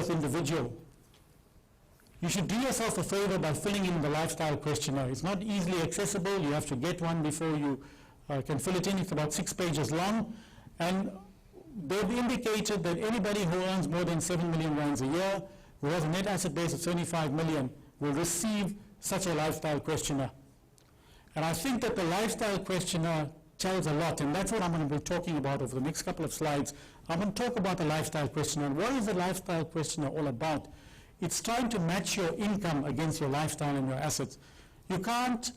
individual. You should do yourself a favor by filling in the lifestyle questionnaire. It's not easily accessible. You have to get one before you can fill it in. It's about 6 pages long. And they've indicated that anybody who earns more than 7 million rands a year, who has a net asset base of 75 million, will receive such a lifestyle questionnaire. And I think that the lifestyle questionnaire tells a lot, and that's what I'm going to be talking about over the next couple of slides. I'm going to talk about the lifestyle questionnaire. What is the lifestyle questionnaire all about? It's trying to match your income against your lifestyle and your assets. You can't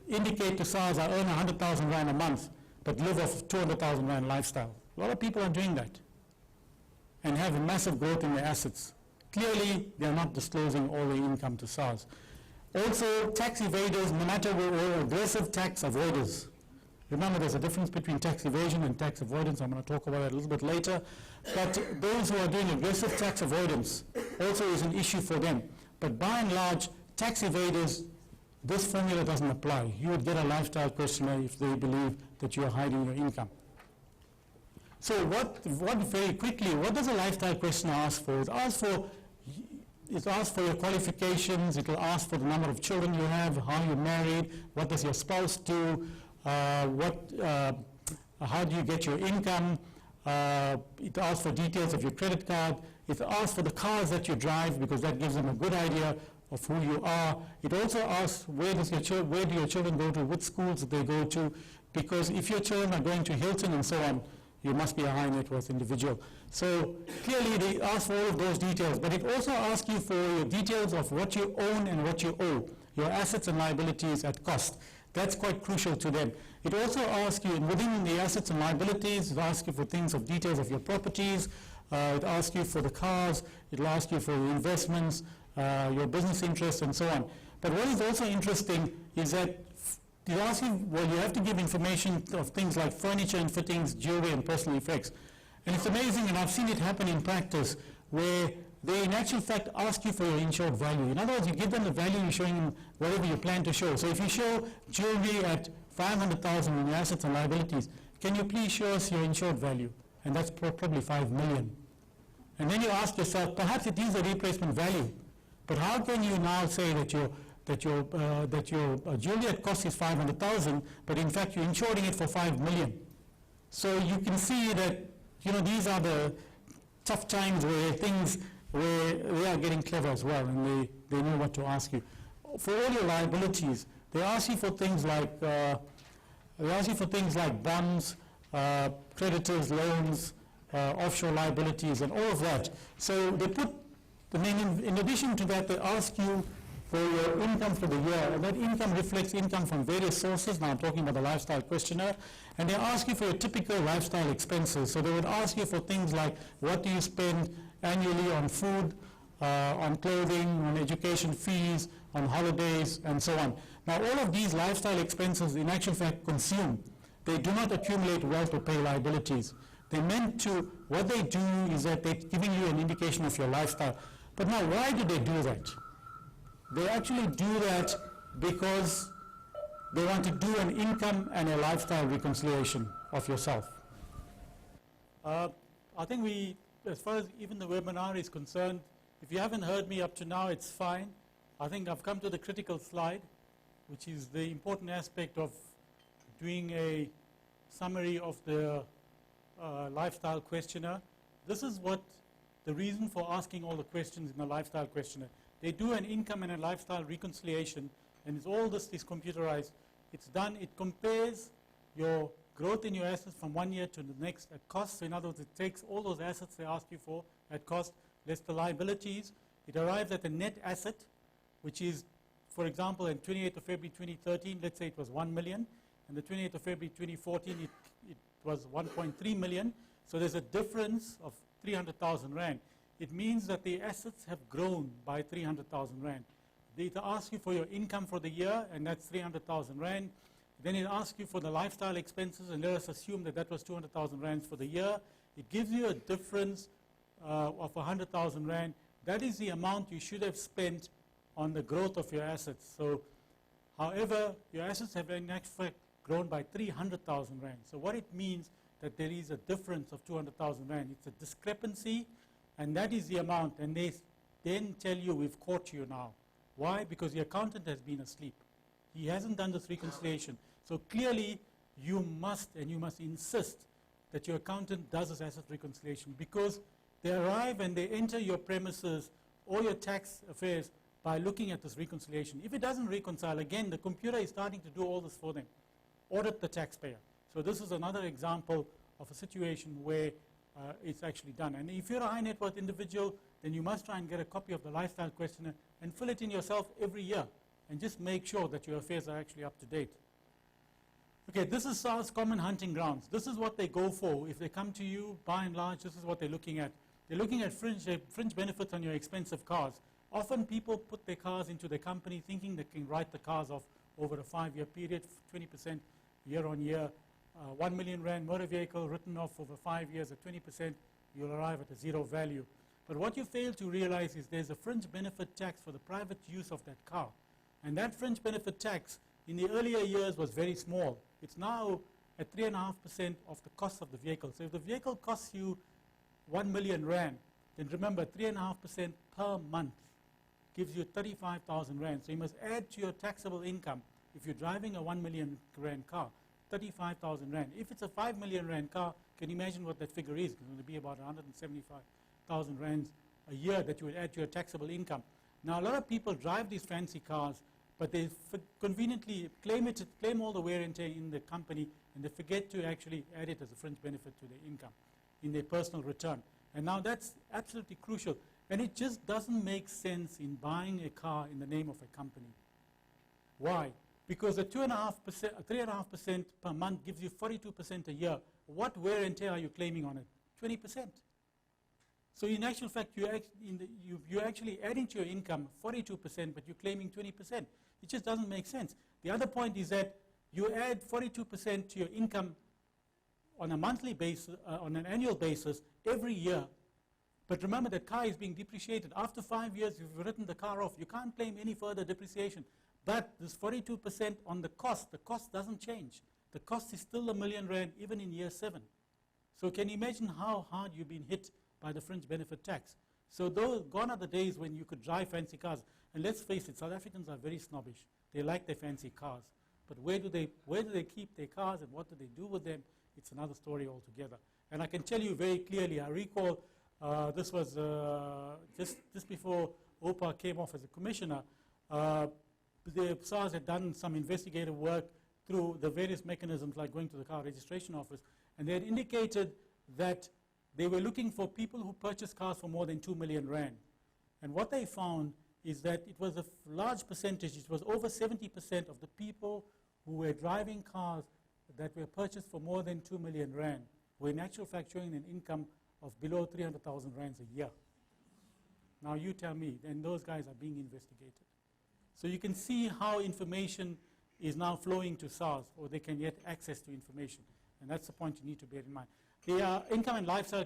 indicate to SARS, I earn 100,000 rand a month, but live off 200,000 rand lifestyle. A lot of people are doing that and have a massive growth in their assets. Clearly, they're not disclosing all their income to SARS. Also, tax evaders, no matter what, or aggressive tax avoiders. Remember, there's a difference between tax evasion and tax avoidance. I'm going to talk about that a little bit later. But those who are doing aggressive tax avoidance also is an issue for them. But by and large, tax evaders, this formula doesn't apply. You would get a lifestyle questionnaire if they believe that you are hiding your income. So very quickly, what does a lifestyle questionnaire ask for? It asks for your qualifications. It will ask for the number of children you have, how you're married, what does your spouse do, how do you get your income. It asks for details of your credit card. It asks for the cars that you drive, because that gives them a good idea of who you are. It also asks where do your children go to, what schools do they go to, because if your children are going to Hilton and so on, you must be a high net worth individual. So clearly they ask for all of those details, but it also asks you for your details of what you own and what you owe, your assets and liabilities at cost. That's quite crucial to them. It also asks you, within the assets and liabilities, it asks you for things of details of your properties, it asks you for the cars, it'll ask you for the investments, your business interests and so on. But what is also interesting is that it asks you, well, you have to give information of things like furniture and fittings, jewelry and personal effects. And it's amazing, and I've seen it happen in practice, where they in actual fact ask you for your insured value. In other words, you give them the value, you're showing them whatever you plan to show. So if you show jewelry at 500,000 in your assets and liabilities, can you please show us your insured value? And that's probably 5 million. And then you ask yourself, perhaps it is a replacement value, but how can you now say that your jewelry at cost is 500,000, but in fact you're insuring it for 5 million? So you can see that, these are the tough times where they are getting clever as well, and they know what to ask you. For all your liabilities, they ask you for things like bonds, creditors, loans, offshore liabilities, and all of that. So they put the name in addition to that, they ask you for your income for the year, and that income reflects income from various sources. Now I'm talking about the lifestyle questionnaire, and they ask you for your typical lifestyle expenses. So they would ask you for things like, what do you spend annually on food, on clothing, on education fees, on holidays, and so on. Now all of these lifestyle expenses in actual fact consume. They do not accumulate wealth or pay liabilities. What they do is that they're giving you an indication of your lifestyle. But now why do they do that? They actually do that because they want to do an income and a lifestyle reconciliation of yourself. I think as far as even the webinar is concerned, if you haven't heard me up to now, it's fine. I think I've come to the critical slide, which is the important aspect of doing a summary of the lifestyle questionnaire. This is what the reason for asking all the questions in the lifestyle questionnaire. They do an income and a lifestyle reconciliation, and all this is computerized. It's done, it compares your growth in your assets from one year to the next at cost. So in other words, it takes all those assets they ask you for at cost, less the liabilities. It arrives at the net asset, which is, for example, on 28th of February 2013, let's say it was 1 million, and the 28th of February 2014, it was 1.3 million. So there's a difference of 300,000 rand. It means that the assets have grown by 300,000 rand. They ask you for your income for the year, and that's 300,000 rand. Then it asks you for the lifestyle expenses, and let us assume that that was 200,000 rands for the year. It gives you a difference of 100,000 rand. That is the amount you should have spent on the growth of your assets. So, however, your assets have in fact grown by 300,000 rand. So what it means that there is a difference of 200,000 rand. It's a discrepancy and that is the amount, and they then tell you, we've caught you now. Why? Because the accountant has been asleep. He hasn't done this reconciliation. So clearly, you must insist that your accountant does this asset reconciliation, because they arrive and they enter your premises or your tax affairs by looking at this reconciliation. If it doesn't reconcile, again, the computer is starting to do all this for them. Audit the taxpayer. So this is another example of a situation where it's actually done. And if you're a high net worth individual, then you must try and get a copy of the lifestyle questionnaire and fill it in yourself every year, and just make sure that your affairs are actually up to date. Okay, this is SARS common hunting grounds. This is what they go for. If they come to you, by and large, this is what they're looking at. They're looking at fringe benefits on your expensive cars. Often people put their cars into their company thinking they can write the cars off over a 5-year period, 20% year on year. 1 million rand motor vehicle written off over 5 years at 20%, you'll arrive at a zero value. But what you fail to realize is there's a fringe benefit tax for the private use of that car. And that fringe benefit tax in the earlier years was very small. It's now at 3.5% of the cost of the vehicle. So if the vehicle costs you 1 million rand, then remember 3.5% per month gives you 35,000 rand. So you must add to your taxable income, if you're driving a 1 million rand car, 35,000 rand. If it's a 5 million rand car, can you imagine what that figure is? It's going to be about 175,000 rands a year that you would add to your taxable income. Now, a lot of people drive these fancy cars, but they conveniently claim all the wear and tear in the company, and they forget to actually add it as a fringe benefit to their income in their personal return. And now that's absolutely crucial. And it just doesn't make sense in buying a car in the name of a company. Why? Because a 3.5% per month gives you 42% a year. What wear and tear are you claiming on it? 20%. So in actual fact, you're actually adding to your income 42%, but you're claiming 20%. It just doesn't make sense. The other point is that you add 42% to your income on a monthly basis, on an annual basis, every year. But remember, that car is being depreciated. After 5 years, you've written the car off. You can't claim any further depreciation. But this 42% on the cost doesn't change. The cost is still 1 million rand, even in year 7. So can you imagine how hard you've been hit by the fringe benefit tax? So gone are the days when you could drive fancy cars. And let's face it, South Africans are very snobbish. They like their fancy cars. But where do they keep their cars, and what do they do with them? It's another story altogether. And I can tell you very clearly, I recall this was just before OPA came off as a commissioner. The SARS had done some investigative work through the various mechanisms, like going to the car registration office, and they had indicated that they were looking for people who purchased cars for more than 2 million rand. And what they found is that it was a large percentage, it was over 70% of the people who were driving cars that were purchased for more than 2 million rand were in actual fact showing an income of below 300,000 rands a year. Now you tell me, and those guys are being investigated. So you can see how information is now flowing to SARS, or they can get access to information. And that's the point you need to bear in mind. The income and lifestyle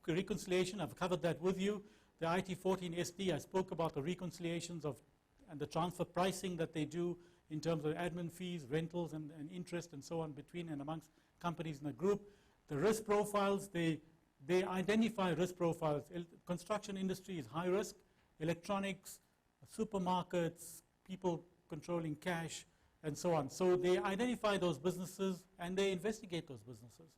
reconciliation, I've covered that with you. The IT14 SD, I spoke about the reconciliations and the transfer pricing that they do in terms of admin fees, rentals, and interest, and so on between and amongst companies in a group. The risk profiles, they identify risk profiles. Construction industry is high risk. Electronics, supermarkets, people controlling cash, and so on. So they identify those businesses and they investigate those businesses,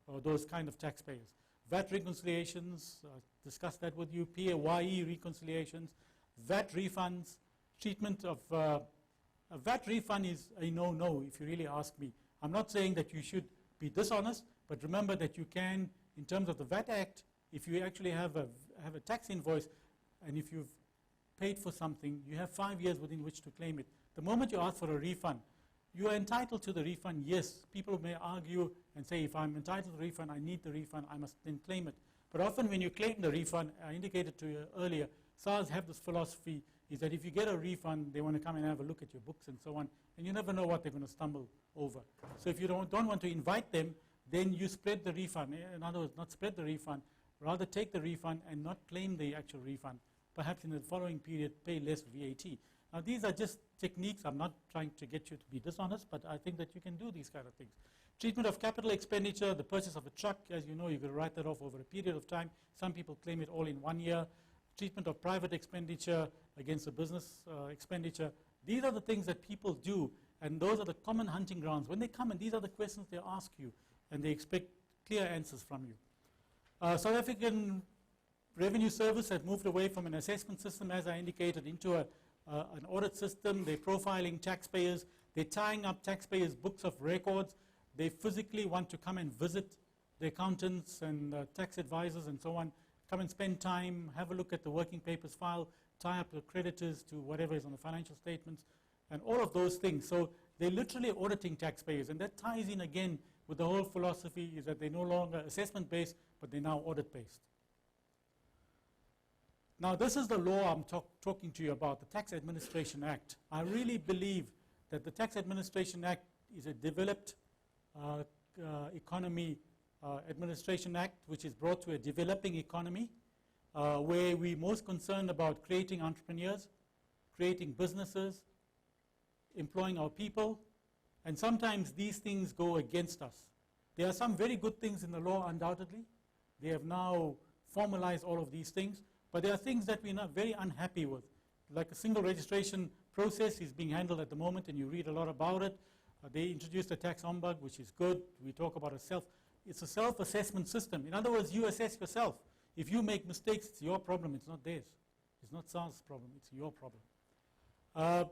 or those kind of taxpayers. VAT reconciliations, discussed that with you. PAYE reconciliations, VAT refunds, treatment of a VAT refund is a no-no if you really ask me. I'm not saying that you should be dishonest, but remember that you can, in terms of the VAT Act, if you actually have a tax invoice, and if you've paid for something, you have 5 years within which to claim it. The moment you ask for a refund, you are entitled to the refund, yes. People may argue and say, if I'm entitled to the refund, I need the refund, I must then claim it. But often when you claim the refund, I indicated to you earlier, SARS have this philosophy, is that if you get a refund, they want to come and have a look at your books and so on, and you never know what they're going to stumble over. So if you don't want to invite them, then you spread the refund. In other words, not spread the refund, rather take the refund and not claim the actual refund. Perhaps in the following period, pay less VAT. Now, these are just techniques. I'm not trying to get you to be dishonest, but I think that you can do these kind of things. Treatment of capital expenditure, the purchase of a truck, as you know, you've got to write that off over a period of time. Some people claim it all in 1 year. Treatment of private expenditure against the business expenditure. These are the things that people do, and those are the common hunting grounds. When they come, and these are the questions they ask you, and they expect clear answers from you. South African Revenue Service has moved away from an assessment system, as I indicated, into an audit system. They're profiling taxpayers. They're tying up taxpayers' books of records. They physically want to come and visit the accountants and tax advisors and so on, come and spend time, have a look at the working papers file, tie up the creditors to whatever is on the financial statements, and all of those things. So they're literally auditing taxpayers, and that ties in again with the whole philosophy is that they're no longer assessment-based, but they're now audit-based. Now, this is the law I'm talking to you about, the Tax Administration Act. I really believe that the Tax Administration Act is a developed economy Administration Act, which is brought to a developing economy, where we're most concerned about creating entrepreneurs, creating businesses, employing our people, and sometimes these things go against us. There are some very good things in the law, undoubtedly. They have now formalized all of these things, but there are things that we're not very unhappy with. Like a single registration process is being handled at the moment, and you read a lot about it. They introduced a tax ombud, which is good. We talk about it's a self-assessment system. In other words, you assess yourself. If you make mistakes, it's your problem, it's not theirs. It's not SARS' problem, it's your problem.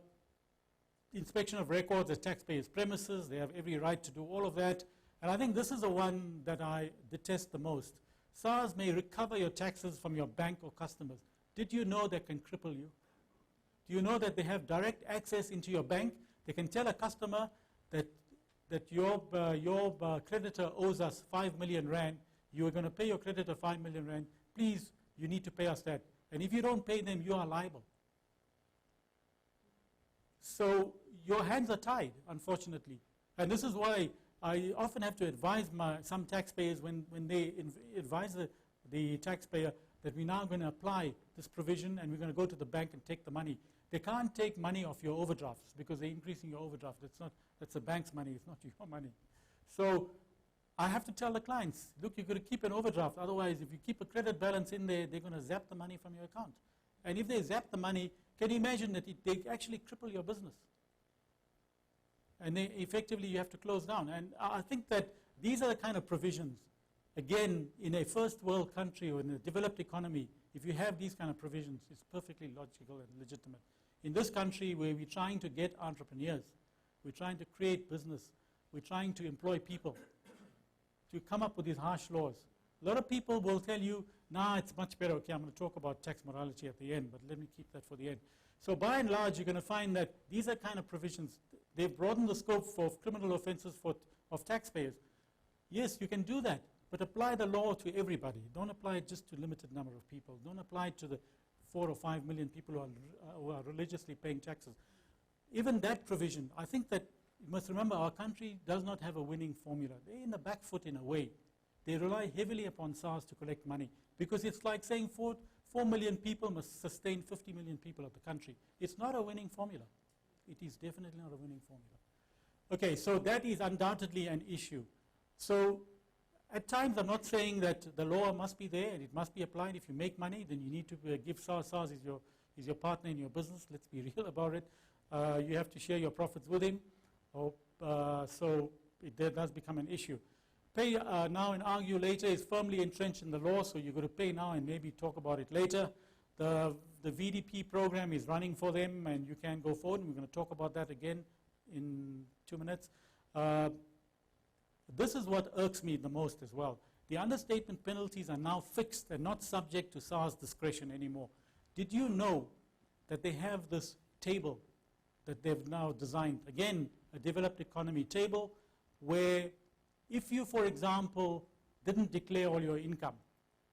Inspection of records at taxpayers' premises, they have every right to do all of that. And I think this is the one that I detest the most. SARS may recover your taxes from your bank or customers. Did you know they can cripple you? Do you know that they have direct access into your bank? They can tell a customer that your creditor owes us 5 million rand. You are going to pay your creditor 5 million rand. Please, you need to pay us that. And if you don't pay them, you are liable. So your hands are tied, unfortunately. And this is why I often have to advise some taxpayers when they advise the taxpayer that we're now going to apply this provision and we're going to go to the bank and take the money. They can't take money off your overdrafts because they're increasing your overdraft. That's the bank's money, it's not your money. So I have to tell the clients, look, you've got to keep an overdraft. Otherwise, if you keep a credit balance in there, they're going to zap the money from your account. And if they zap the money, can you imagine that they actually cripple your business? And effectively, you have to close down. And I think that these are the kind of provisions. Again, in a first world country or in a developed economy, if you have these kind of provisions, it's perfectly logical and legitimate. In this country where we're trying to get entrepreneurs, we're trying to create business, we're trying to employ people, to come up with these harsh laws. A lot of people will tell you, nah, it's much better. Okay, I'm going to talk about tax morality at the end, but let me keep that for the end. So by and large, you're going to find that these are kind of provisions. They've broadened the scope for criminal offenses of taxpayers. Yes, you can do that, but apply the law to everybody. Don't apply it just to a limited number of people. Don't apply it to the 4 or 5 million people who are religiously paying taxes. Even that provision, I think that you must remember our country does not have a winning formula. They're in the back foot in a way. They rely heavily upon SARS to collect money because it's like saying 4 million people must sustain 50 million people of the country. It's not a winning formula. It is definitely not a winning formula. Okay, so that is undoubtedly an issue. So at times I'm not saying that the law must be there and it must be applied. If you make money, then you need to give SARS. SARS is your partner in your business. Let's be real about it. You have to share your profits with him. So it does become an issue. Pay now and argue later is firmly entrenched in the law, so you're going to pay now and maybe talk about it later. The VDP program is running for them, and you can go forward. We're going to talk about that again in 2 minutes. This is what irks me the most as well. The understatement penalties are now fixed and not subject to SARS discretion anymore. Did you know that they have this table that they've now designed? Again, a developed economy table where if you, for example, didn't declare all your income,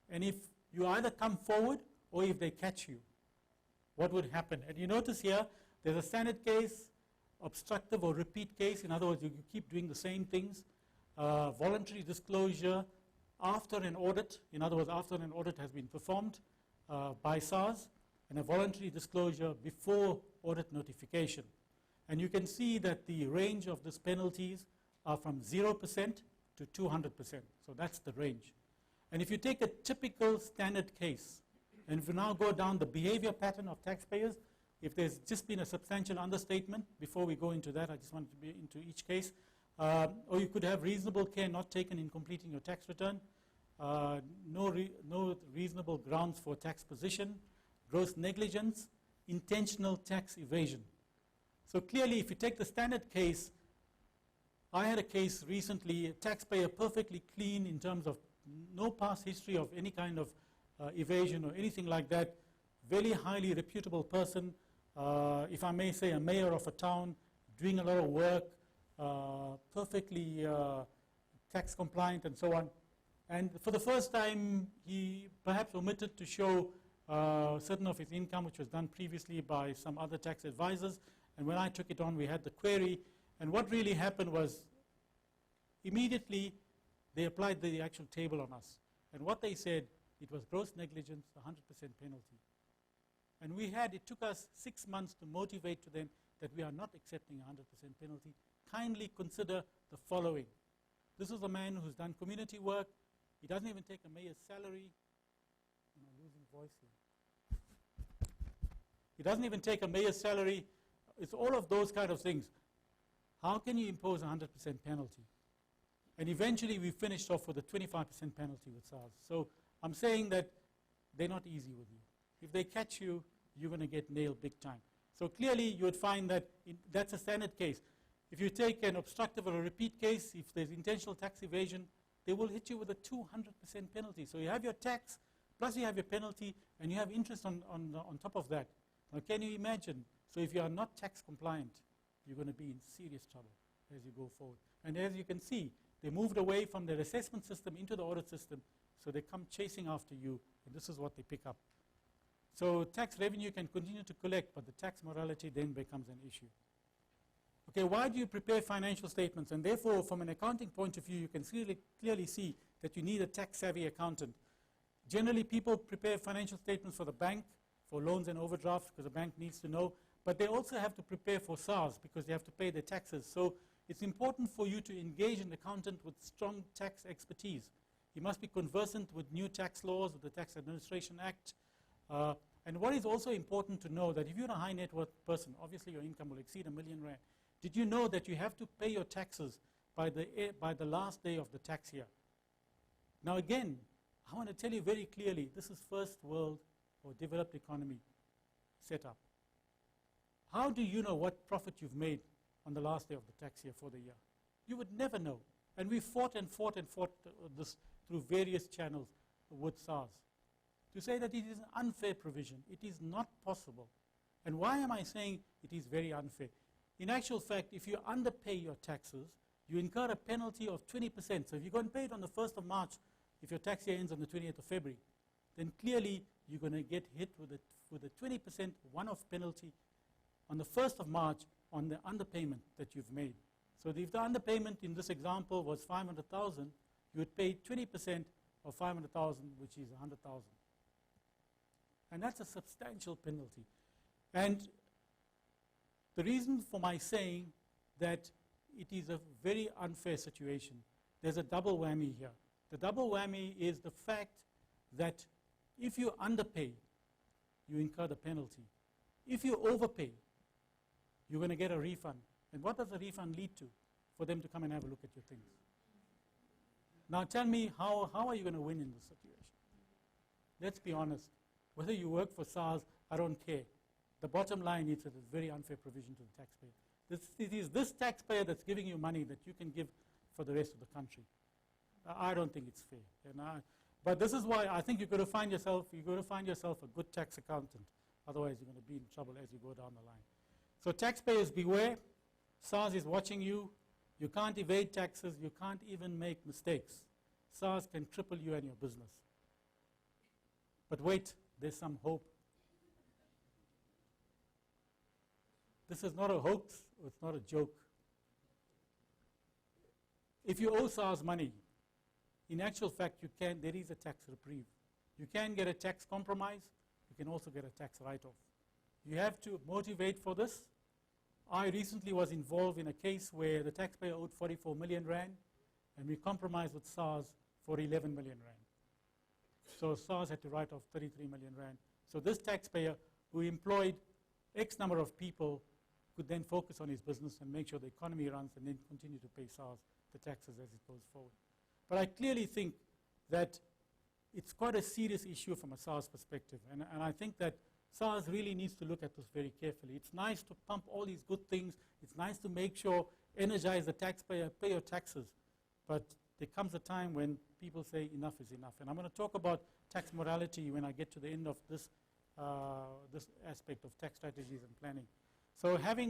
and if you either come forward or if they catch you, what would happen? And you notice here, there's a standard case, obstructive or repeat case. In other words, you keep doing the same things. Voluntary disclosure after an audit. In other words, after an audit has been performed by SARS, and a voluntary disclosure before audit notification. And you can see that the range of these penalties are from 0% to 200%. So that's the range. And if you take a typical standard case, and if you now go down the behavior pattern of taxpayers, if there's just been a substantial understatement, before we go into that, I just wanted to be into each case, or you could have reasonable care not taken in completing your tax return, no reasonable grounds for tax position, gross negligence, intentional tax evasion. So clearly, if you take the standard case, I had a case recently, a taxpayer perfectly clean in terms of no past history of any kind of evasion or anything like that, very highly reputable person, if I may say a mayor of a town, doing a lot of work, perfectly tax compliant and so on. And for the first time, he perhaps omitted to show certain of his income, which was done previously by some other tax advisors. And when I took it on, we had the query. And what really happened was, immediately, they applied the actual table on us. And what they said, it was gross negligence, 100% penalty. And it took us 6 months to motivate to them that we are not accepting 100% penalty. Kindly consider the following. This is a man who's done community work. He doesn't even take a mayor's salary. I'm losing voice here. He doesn't even take a mayor's salary. It's all of those kind of things. How can you impose a 100% penalty? And eventually we finished off with a 25% penalty with SARS. So I'm saying that they're not easy with you. If they catch you, you're going to get nailed big time. So clearly you would find that that's a standard case. If you take an obstructive or a repeat case, if there's intentional tax evasion, they will hit you with a 200% penalty. So you have your tax, plus you have your penalty, and you have interest on top of that. Now can you imagine? So if you are not tax compliant, you're going to be in serious trouble as you go forward. And as you can see, they moved away from their assessment system into the audit system, so they come chasing after you, and this is what they pick up. So tax revenue can continue to collect, but the tax morality then becomes an issue. Okay, why do you prepare financial statements? And therefore, from an accounting point of view, you can clearly see that you need a tax-savvy accountant. Generally, people prepare financial statements for the bank, for loans and overdrafts, because the bank needs to know. But they also have to prepare for SARS, because they have to pay their taxes. So it's important for you to engage an accountant with strong tax expertise. He must be conversant with new tax laws, with the Tax Administration Act. And what is also important to know, that if you're a high net worth person, obviously your income will exceed R1 million. Did you know that you have to pay your taxes by the last day of the tax year? Now again, I want to tell you very clearly, this is first world or developed economy setup. How do you know what profit you've made on the last day of the tax year for the year? You would never know. And we fought and fought and fought this through various channels with SARS. To say that it is an unfair provision, it is not possible. And why am I saying it is very unfair? In actual fact, if you underpay your taxes, you incur a penalty of 20%. So if you go and pay it on the 1st of March, if your tax year ends on the 20th of February, then clearly you're going to get hit with a 20% one-off penalty on the 1st of March on the underpayment that you've made. So if the underpayment in this example was 500,000, you would pay 20% of 500,000, which is 100,000. And that's a substantial penalty. And the reason for my saying that it is a very unfair situation, there's a double whammy here. The double whammy is the fact that if you underpay, you incur the penalty. If you overpay, you're going to get a refund. And what does a refund lead to? For them to come and have a look at your things. Now tell me, how are you going to win in this situation? Let's be honest. Whether you work for SARS, I don't care. The bottom line is that it's a very unfair provision to the taxpayer. It is this taxpayer that's giving you money that you can give for the rest of the country. I don't think it's fair. But this is why I think you've got to find yourself a good tax accountant. Otherwise, you're going to be in trouble as you go down the line. So taxpayers, beware. SARS is watching you. You can't evade taxes. You can't even make mistakes. SARS can cripple you and your business. But wait, there's some hope. This is not a hoax, it's not a joke. If you owe SARS money, in actual fact, there is a tax reprieve. You can get a tax compromise, you can also get a tax write-off. You have to motivate for this, I recently was involved in a case where the taxpayer owed 44 million rand, and we compromised with SARS for 11 million rand. So SARS had to write off 33 million rand. So this taxpayer who employed X number of people could then focus on his business and make sure the economy runs and then continue to pay SARS the taxes as it goes forward. But I clearly think that it's quite a serious issue from a SARS perspective. And I think that SARS really needs to look at this very carefully. It's nice to pump all these good things. It's nice to make sure, energize the taxpayer, pay your taxes. But there comes a time when people say enough is enough. And I'm going to talk about tax morality when I get to the end of this, this aspect of tax strategies and planning. So having